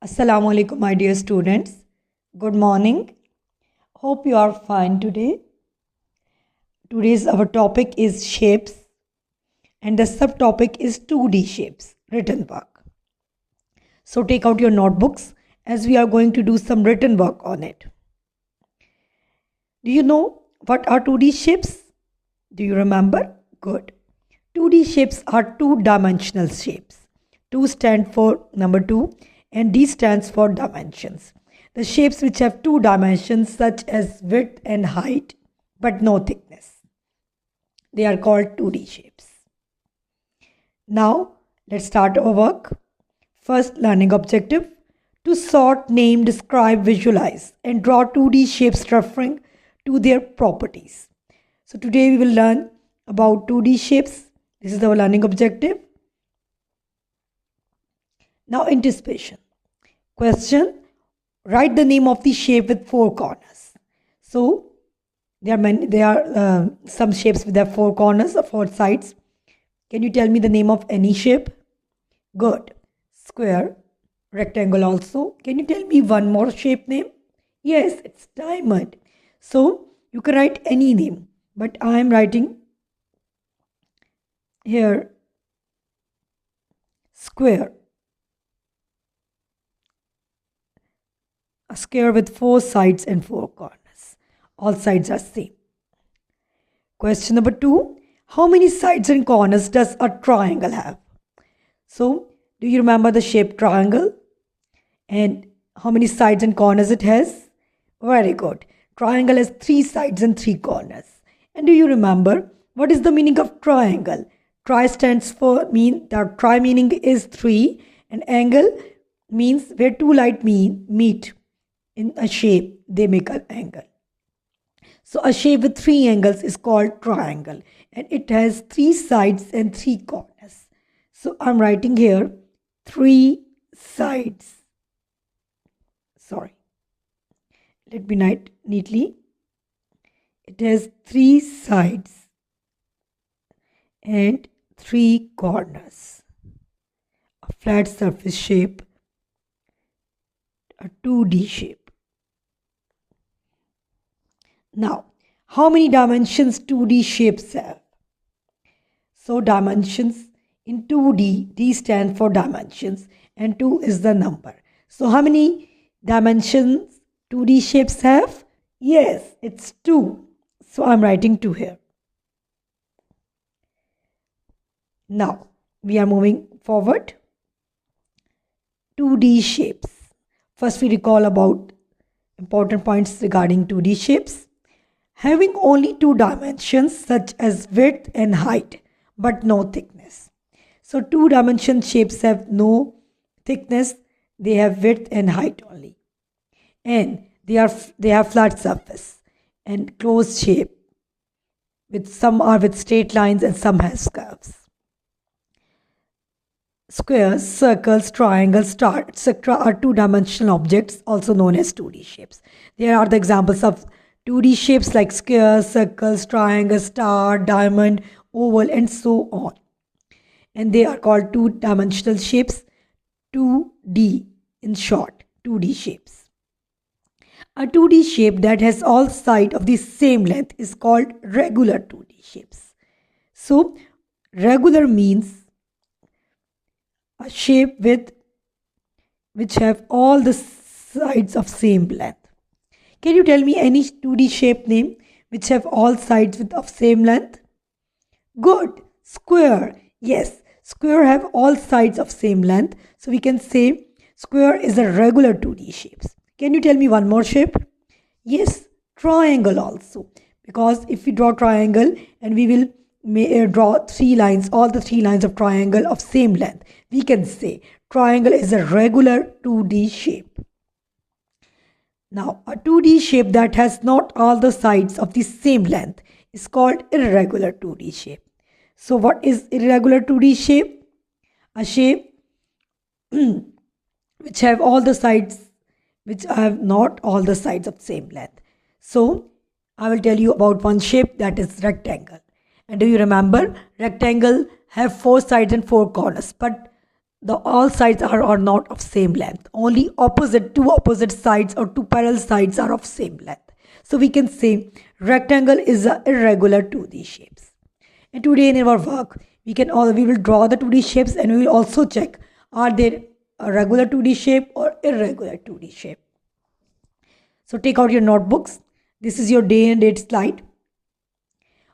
Assalamu alaikum, my dear students. Good morning. Hope you are fine today. Today's our topic is shapes and the subtopic is 2D shapes, written work. So take out your notebooks as we are going to do some written work on it. Do you know what are 2D shapes? Do you remember? Good. 2D shapes are two-dimensional shapes. 2 stand for number 2 and D stands for dimensions. The shapes which have two dimensions such as width and height but no thickness. They are called 2D shapes. Now let's start our work. First learning objective: to sort, name, describe, visualize and draw 2D shapes referring to their properties. So today we will learn about 2D shapes. This is our learning objective. Now anticipation. Question: write the name of the shape with 4 corners. So there are some shapes with their 4 corners or 4 sides. Can you tell me the name of any shape? Good. Square, rectangle also. Can you tell me one more shape name? Yes, it's diamond. So you can write any name, but I am writing here square. A square with 4 sides and 4 corners. All sides are same. Question number 2. How many sides and corners does a triangle have? So, do you remember the shape triangle? And how many sides and corners it has? Very good. Triangle has 3 sides and 3 corners. And do you remember what is the meaning of triangle? Tri stands for tri meaning is 3 and angle means where two light meet in a shape, they make an angle. So a shape with 3 angles is called triangle and it has 3 sides and 3 corners. So I'm writing here 3 sides. Sorry. Let me write neatly. It has 3 sides and 3 corners. A flat surface shape, a 2D shape. Now, how many dimensions 2D shapes have? So dimensions in 2D, D stands for dimensions and 2 is the number. So how many dimensions 2D shapes have? Yes, it's 2. So I'm writing 2 here. Now, we are moving forward. 2D shapes. First, we recall about important points regarding 2D shapes. Having only 2 dimensions such as width and height but no thickness. So 2-dimension shapes have no thickness, they have width and height only. And they have flat surface and closed shape. Some are with straight lines and some has curves. Squares, circles, triangles, stars, etc. are 2-dimensional objects also known as 2D shapes. There are the examples of 2D shapes like square, circles, triangle, star, diamond, oval and so on. And they are called 2-dimensional shapes, 2D in short, 2D shapes. A 2D shape that has all sides of the same length is called regular 2D shapes. So regular means a shape which have all the sides of same length. Can you tell me any 2D shape name which have all sides of same length? Good. Square. Yes, square have all sides of same length. So we can say square is a regular 2D shapes. Can you tell me one more shape? Yes, triangle also. Because if we draw triangle and we will draw 3 lines, all the 3 lines of triangle of same length, we can say triangle is a regular 2D shape. Now, a 2D shape that has not all the sides of the same length is called irregular 2D shape. So, what is irregular 2D shape? A shape which have all the sides, which have not all the sides of same length. So, I will tell you about one shape, that is rectangle. And do you remember, rectangle have 4 sides and 4 corners, but the all sides are not of same length. Only two opposite sides or two parallel sides are of same length. So we can say rectangle is a irregular 2D shapes. And today in our work, we will draw the 2D shapes, and we will also check are they a regular 2D shape or irregular 2D shape. So take out your notebooks. This is your day and date slide.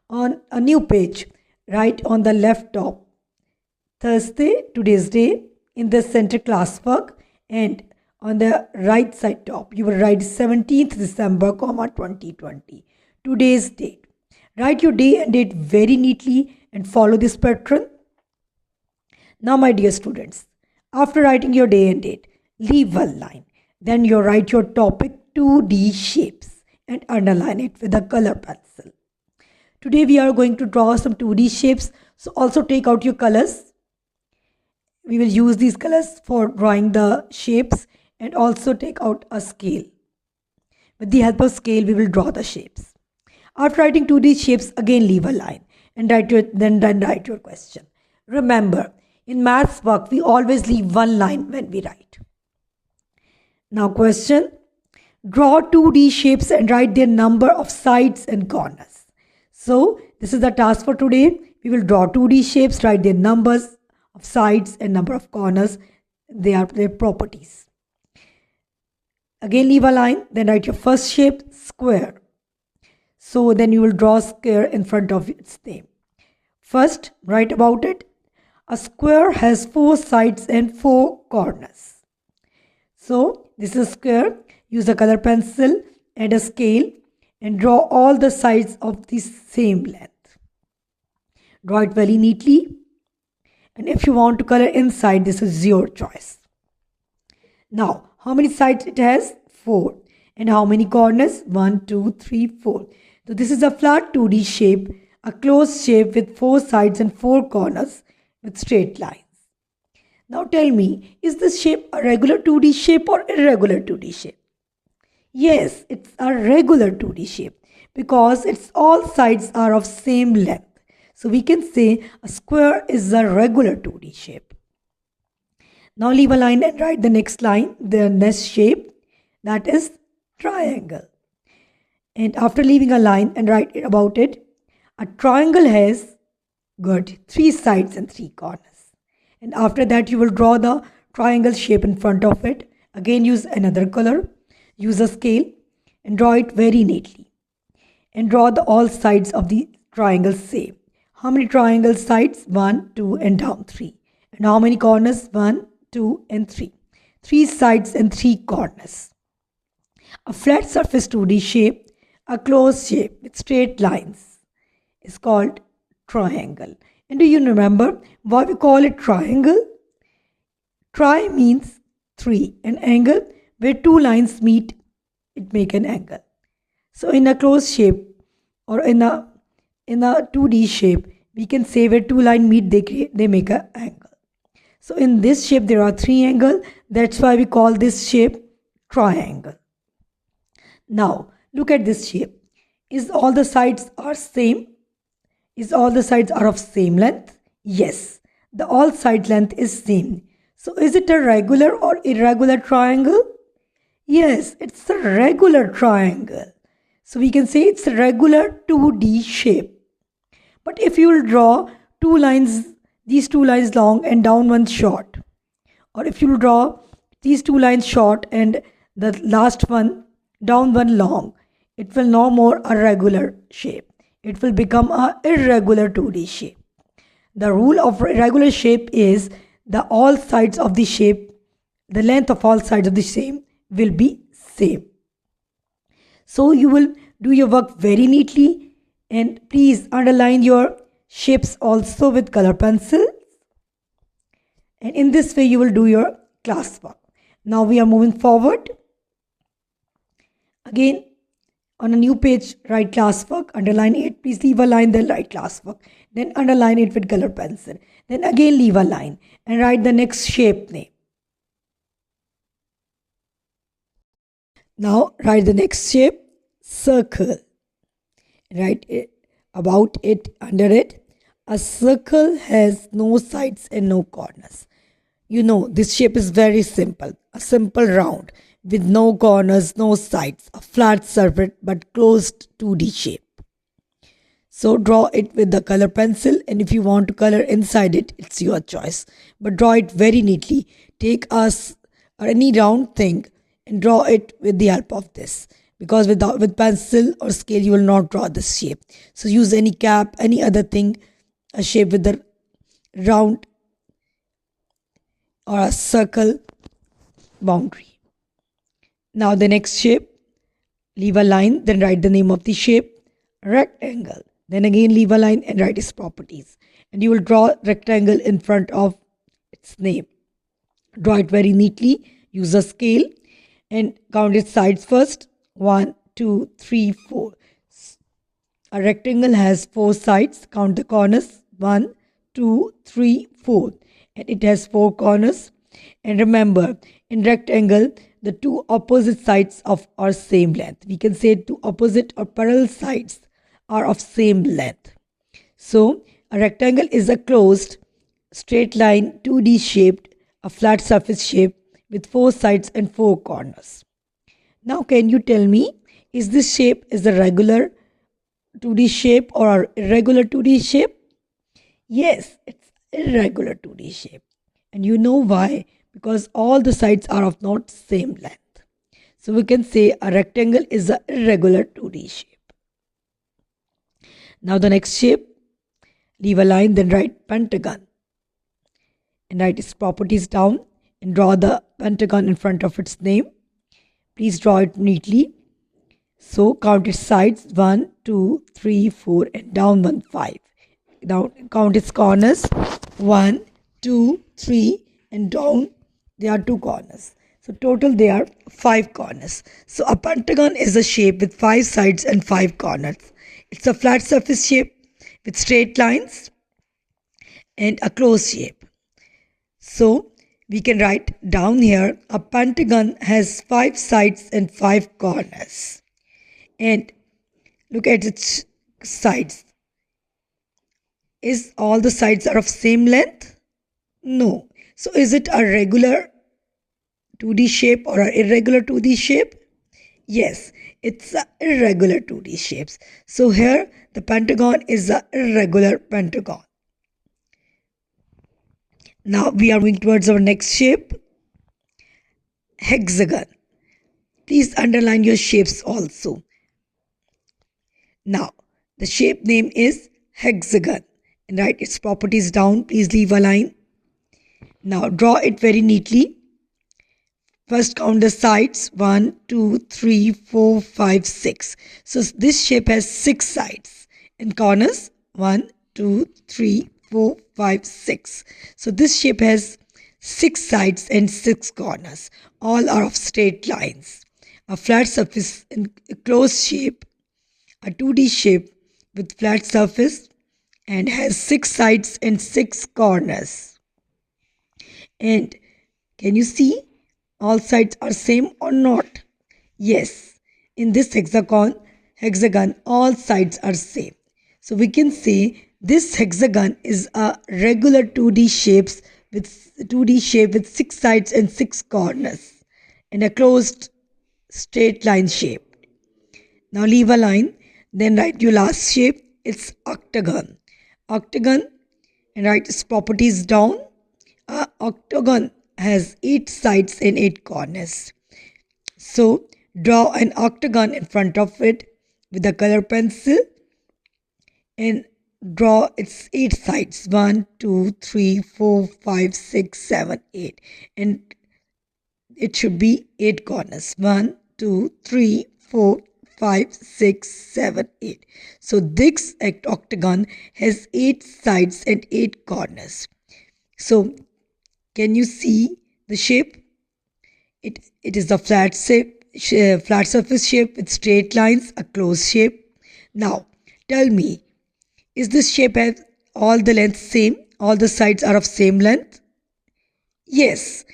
On a new page, right on the left top, Thursday, today's day, in the center classwork, and on the right side top, you will write 17th December, 2020, today's date. Write your day and date very neatly and follow this pattern. Now, my dear students, after writing your day and date, leave one line. Then you write your topic 2D shapes and underline it with a color pencil. Today we are going to draw some 2D shapes, so also take out your colors. We will use these colors for drawing the shapes, and also take out a scale. With the help of scale, we will draw the shapes. After writing 2D shapes, again leave a line and write your question. Remember, in maths work, we always leave one line when we write. Now question, draw 2D shapes and write their number of sides and corners. So this is the task for today. We will draw 2D shapes, write their numbers of sides and number of corners. They are their properties. Again leave a line, then write your first shape, square. So then you will draw a square in front of its name. First, write about it. A square has 4 sides and 4 corners. So this is a square. Use a color pencil and a scale and draw all the sides of the same length. Draw it very neatly. And if you want to color inside, this is your choice. Now, how many sides it has? 4. And how many corners? 1, 2, 3, 4. So this is a flat 2D shape, a closed shape with 4 sides and 4 corners with straight lines. Now tell me, is this shape a regular 2D shape or irregular 2D shape? Yes, it's a regular 2D shape because its all sides are of same length. So we can say a square is a regular 2D shape. Now leave a line and write the next line, the next shape, that is triangle. And after leaving a line and write about it, a triangle has got 3 sides and 3 corners. And after that you will draw the triangle shape in front of it. Again use another color, use a scale and draw it very neatly. And draw the all sides of the triangle same. How many triangle sides? 1, 2 and down 3. And how many corners? 1, 2 and 3. 3 sides and 3 corners. A flat surface 2D shape, a closed shape with straight lines is called triangle. And do you remember why we call it triangle? Tri means 3 and angle, where 2 lines meet, it make an angle. So in a closed shape or in a 2D shape, we can say where 2 lines meet, they make an angle. So in this shape there are 3 angles. That's why we call this shape triangle. Now look at this shape. Is all the sides are same? Is all the sides are of same length? Yes, the all side length is same. So is it a regular or irregular triangle? Yes, it's a regular triangle. So we can say it's a regular 2D shape. But if you will draw 2 lines, these 2 lines long and down one short, or if you will draw these 2 lines short and the last one down one long, it will no more a regular shape. It will become a irregular 2D shape. The rule of irregular shape is the all sides of the shape, the length of all sides of the same will be same. So you will do your work very neatly, and please underline your shapes also with color pencils. And in this way you will do your classwork. Now we are moving forward. Again, on a new page, write classwork, underline it. Please leave a line, then write classwork. Then underline it with color pencil. Then again leave a line and write the next shape name. Now write the next shape, circle. Write it about it, under it. A circle has no sides and no corners. You know, this shape is very simple. A simple round with no corners, no sides, a flat surface but closed 2D shape. So draw it with the color pencil, and if you want to color inside it, it's your choice. But draw it very neatly. Take us or any round thing and draw it with the help of this. Because with pencil or scale, you will not draw this shape. So use any cap, any other thing, a shape with the round or a circle boundary. Now the next shape, leave a line, then write the name of the shape, rectangle. Then again leave a line and write its properties. And you will draw rectangle in front of its name. Draw it very neatly, use a scale and count its sides first. 1, 2, 3, 4. A rectangle has 4 sides. Count the corners. 1, 2, 3, 4. And it has 4 corners. And remember, in rectangle, the two opposite sides are same length. We can say two opposite or parallel sides are of same length. So, a rectangle is a closed, straight line, 2D shaped, a flat surface shape with 4 sides and 4 corners. Now, can you tell me, is this shape is a regular 2D shape or irregular 2D shape? Yes, it's irregular 2D shape. And you know why? Because all the sides are of not same length. So we can say a rectangle is an irregular 2D shape. Now the next shape, leave a line, then write pentagon. And write its properties down and draw the pentagon in front of its name. Please draw it neatly. So count its sides, 1, 2, 3, 4 and down 1, 5. Now count its corners, 1, 2, 3 and down there are 2 corners. So total there are 5 corners. So a pentagon is a shape with 5 sides and 5 corners. It's a flat surface shape with straight lines and a closed shape. So we can write down here, a pentagon has 5 sides and 5 corners. And look at its sides. Is all the sides are of same length? No. So is it a regular 2D shape or an irregular 2D shape? Yes, it's a irregular 2D shapes. So here the pentagon is a irregular pentagon. Now we are moving towards our next shape, hexagon. Please underline your shapes also. Now the shape name is hexagon and write its properties down. Please leave a line. Now draw it very neatly. First count the sides, 1, 2, 3, 4, 5, 6. So this shape has 6 sides and corners, 1, 2, 3, 4, 5, 6. So this shape has 6 sides and 6 corners. All are of straight lines. A flat surface in a closed shape, a 2D shape with flat surface and has 6 sides and 6 corners. And can you see all sides are same or not? Yes, in this hexagon all sides are same. So we can say this hexagon is a regular 2D shape with 6 sides and 6 corners and a closed straight line shape. Now leave a line, then write your last shape. It's octagon. Octagon and write its properties down. Octagon has 8 sides and 8 corners. So draw an octagon in front of it with a color pencil and draw its 8 sides, 1, 2, 3, 4, 5, 6, 7, 8, and it should be 8 corners, 1, 2, 3, 4, 5, 6, 7, 8. So this octagon has 8 sides and 8 corners. So can you see the shape? It is a flat surface shape with straight lines, a closed shape. Now tell me, is this shape have all the lengths same? All the sides are of same length? Yes,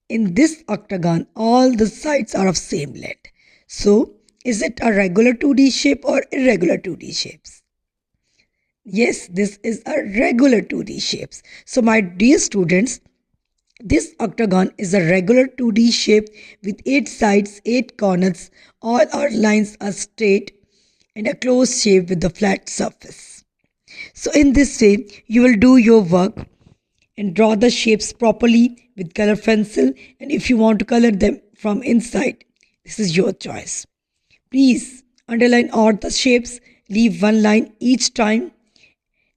in this octagon all the sides are of same length. So is it a regular 2D shape or irregular 2D shapes? Yes, this is a regular 2D shapes. So my dear students, This octagon is a regular 2D shape with 8 sides, 8 corners. All our lines are straight and a closed shape with a flat surface. So in this way, you will do your work and draw the shapes properly with color pencil, and if you want to color them from inside, this is your choice. Please underline all the shapes, leave one line each time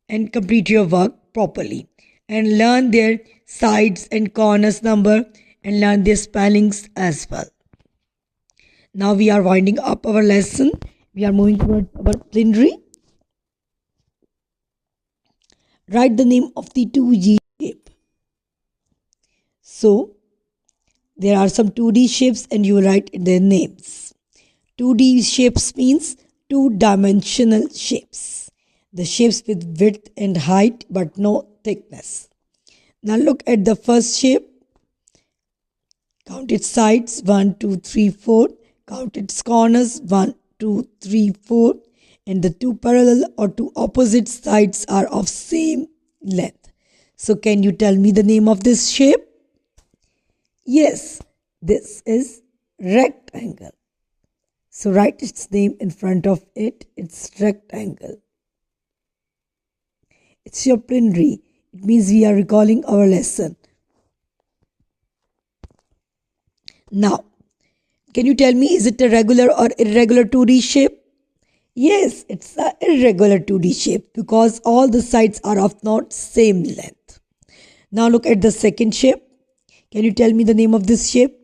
and complete your work properly, and learn their sides and corners number and learn their spellings as well. Now we are winding up our lesson. We are moving towards our plenary. Write the name of the 2G shape. So there are some 2D shapes and you write their names. 2D shapes means two-dimensional shapes. The shapes with width and height but no thickness. Now look at the first shape. Count its sides 1, 2, 3, 4. Count its corners 1, 2, 3, 4. And the two parallel or two opposite sides are of same length. So can you tell me the name of this shape? Yes, this is rectangle. So write its name in front of it. It's rectangle. It's your plenary. It means we are recalling our lesson. Now, can you tell me, is it a regular or irregular 2D shape? Yes, it's an irregular 2D shape because all the sides are of not same length. Now look at the second shape. Can you tell me the name of this shape?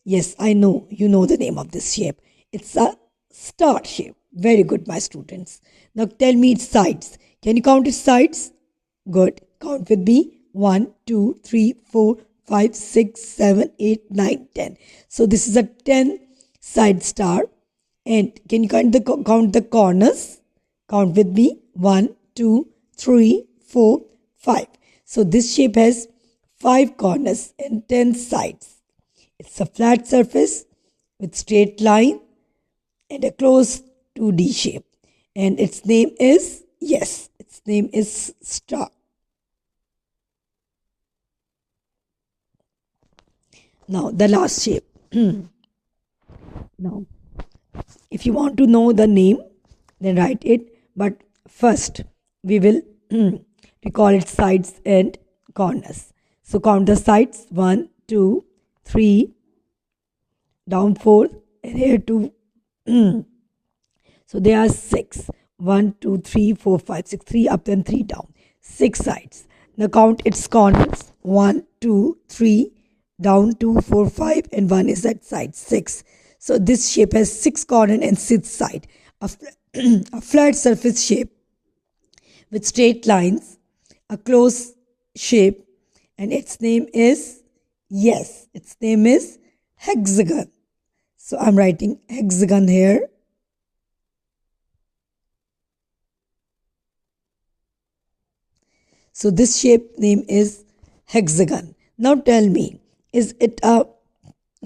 Yes, I know you know the name of this shape. It's a star shape. Very good, my students. Now tell me its sides. Can you count its sides? Good. Count with me. 1, 2, 3, 4, 5, 6, 7, 8, 9, 10. So this is a 10 side star. And can you count the corners? Count with me. 1, 2, 3, 4, 5. So this shape has 5 corners and 10 sides. It's a flat surface with straight line and a closed 2D shape. And its name is, yes, its name is star. Now the last shape. Now, if you want to know the name, then write it. But first, we will recall its sides and corners. So count the sides. 1, 2, 3, down 4, and here 2. So there are 6. 1, 2, 3, 4, 5, 6. 3 up and 3 down. 6 sides. Now count its corners. 1, 2, 3, down 2, 4, 5, and 1 is at side 6. So this shape has 6 corners and 6 sides. A flat surface shape with straight lines, a closed shape, and its name is, yes, its name is hexagon. So I'm writing hexagon here. So this shape name is hexagon. Now tell me, is it a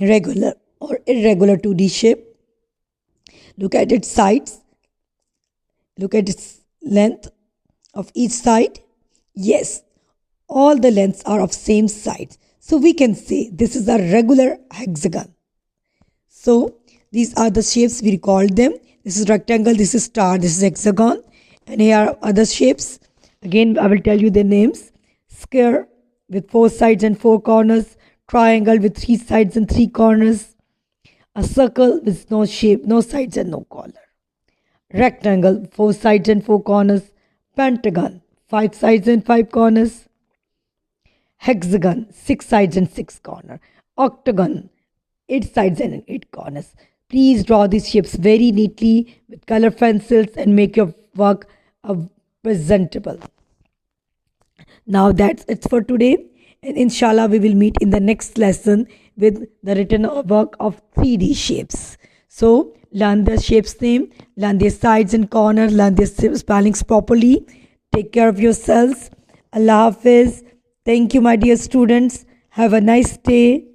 regular or irregular 2D shape? Look at its sides. Look at its length of each side. Yes, all the lengths are of same sides. So we can say this is a regular hexagon. So these are the shapes, we recalled them. This is rectangle, this is star, this is hexagon. And here are other shapes. Again, I will tell you their names. Square with 4 sides and 4 corners. Triangle with 3 sides and 3 corners. A circle with no shape, no sides and no corner. Rectangle, 4 sides and 4 corners. Pentagon, 5 sides and 5 corners. Hexagon, 6 sides and 6 corners. Octagon, 8 sides and 8 corners. Please draw these shapes very neatly with color pencils and make your work presentable. Now that's it for today. And inshallah we will meet in the next lesson with the written work of 3D shapes. So learn the shapes name, learn their sides and corners, learn their spellings properly. Take care of yourselves. Allah Hafiz. Thank you, my dear students. Have a nice day.